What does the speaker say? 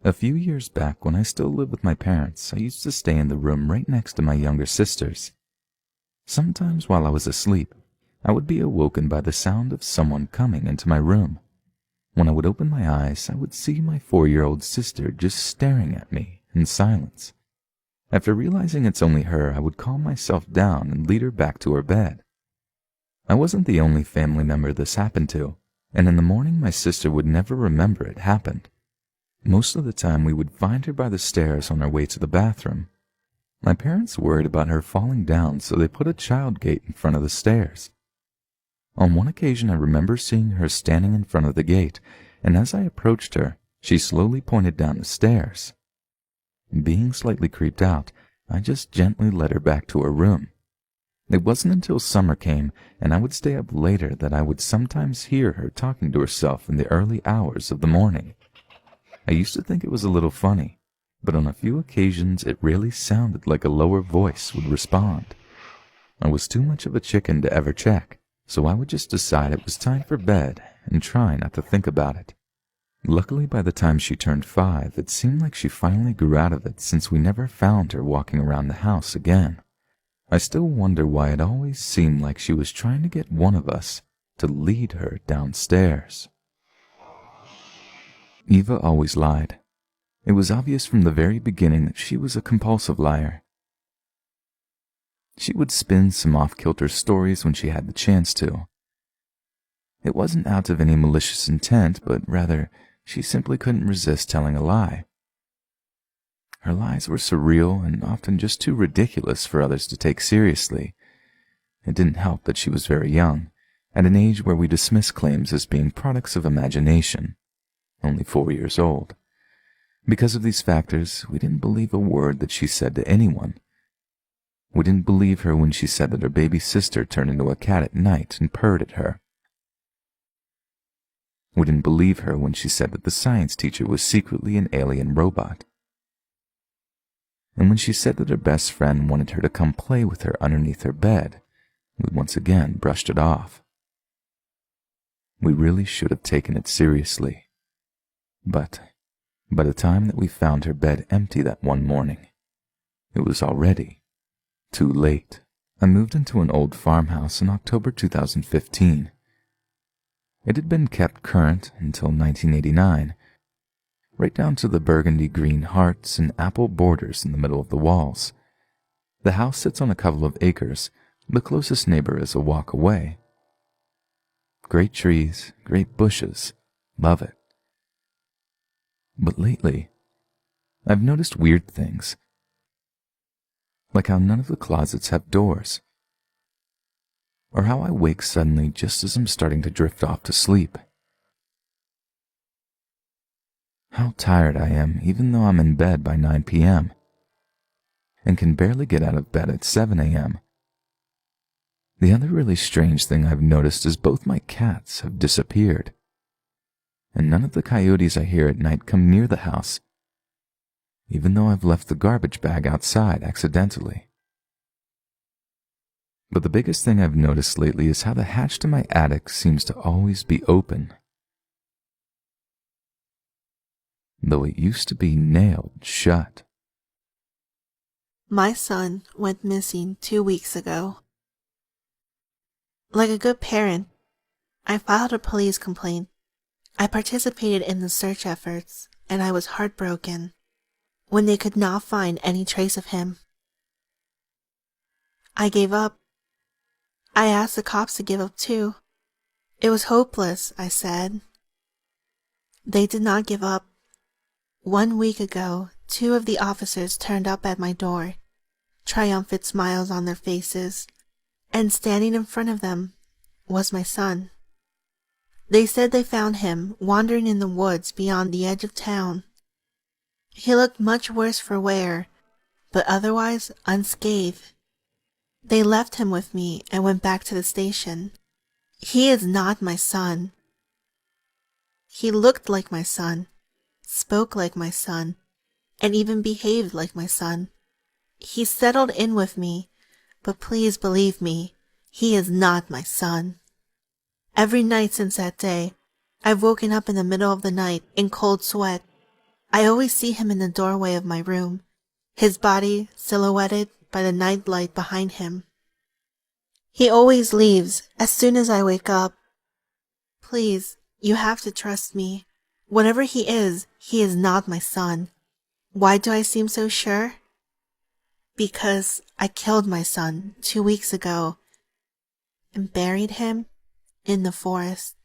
A few years back, when I still lived with my parents, I used to stay in the room right next to my younger sisters. Sometimes while I was asleep, I would be awoken by the sound of someone coming into my room. When I would open my eyes, I would see my 4-year-old sister just staring at me in silence. After realizing it's only her, I would calm myself down and lead her back to her bed. I wasn't the only family member this happened to, and in the morning my sister would never remember it happened. Most of the time we would find her by the stairs on our way to the bathroom. My parents worried about her falling down, so they put a child gate in front of the stairs. On one occasion I remember seeing her standing in front of the gate, and as I approached her, she slowly pointed down the stairs. Being slightly creeped out, I just gently led her back to her room. It wasn't until summer came and I would stay up later that I would sometimes hear her talking to herself in the early hours of the morning. I used to think it was a little funny, but on a few occasions it really sounded like a lower voice would respond. I was too much of a chicken to ever check, so I would just decide it was time for bed and try not to think about it. Luckily, by the time she turned 5, it seemed like she finally grew out of it, since we never found her walking around the house again. I still wonder why it always seemed like she was trying to get one of us to lead her downstairs. Eva always lied. It was obvious from the very beginning that she was a compulsive liar. She would spin some off-kilter stories when she had the chance to. It wasn't out of any malicious intent, but rather she simply couldn't resist telling a lie. Her lies were surreal and often just too ridiculous for others to take seriously. It didn't help that she was very young, at an age where we dismiss claims as being products of imagination, only 4 years old. Because of these factors, we didn't believe a word that she said to anyone. We didn't believe her when she said that her baby sister turned into a cat at night and purred at her. We didn't believe her when she said that the science teacher was secretly an alien robot. And when she said that her best friend wanted her to come play with her underneath her bed, we once again brushed it off. We really should have taken it seriously. But by the time that we found her bed empty that one morning, it was already too late. I moved into an old farmhouse in October 2015. It had been kept current until 1989, right down to the burgundy green hearts and apple borders in the middle of the walls. The house sits on a couple of acres. The closest neighbor is a walk away. Great trees, great bushes, love it. But lately, I've noticed weird things, like how none of the closets have doors, or how I wake suddenly just as I'm starting to drift off to sleep. How tired I am even though I'm in bed by 9 p.m. and can barely get out of bed at 7 a.m. The other really strange thing I've noticed is both my cats have disappeared, and none of the coyotes I hear at night come near the house, even though I've left the garbage bag outside accidentally. But the biggest thing I've noticed lately is how the hatch to my attic seems to always be open, though it used to be nailed shut. My son went missing 2 weeks ago. Like a good parent, I filed a police complaint. I participated in the search efforts, and I was heartbroken when they could not find any trace of him. I gave up. I asked the cops to give up too. It was hopeless, I said. They did not give up. 1 week ago, 2 of the officers turned up at my door, triumphant smiles on their faces, and standing in front of them was my son. They said they found him wandering in the woods beyond the edge of town. He looked much worse for wear, but otherwise unscathed. They left him with me and went back to the station. He is not my son. He looked like my son, spoke like my son, and even behaved like my son. He settled in with me, but please believe me, he is not my son. Every night since that day, I've woken up in the middle of the night in cold sweat. I always see him in the doorway of my room, his body silhouetted by the night light behind him. He always leaves as soon as I wake up. Please, you have to trust me. Whatever he is not my son. Why do I seem so sure? Because I killed my son 2 weeks ago and buried him in the forest.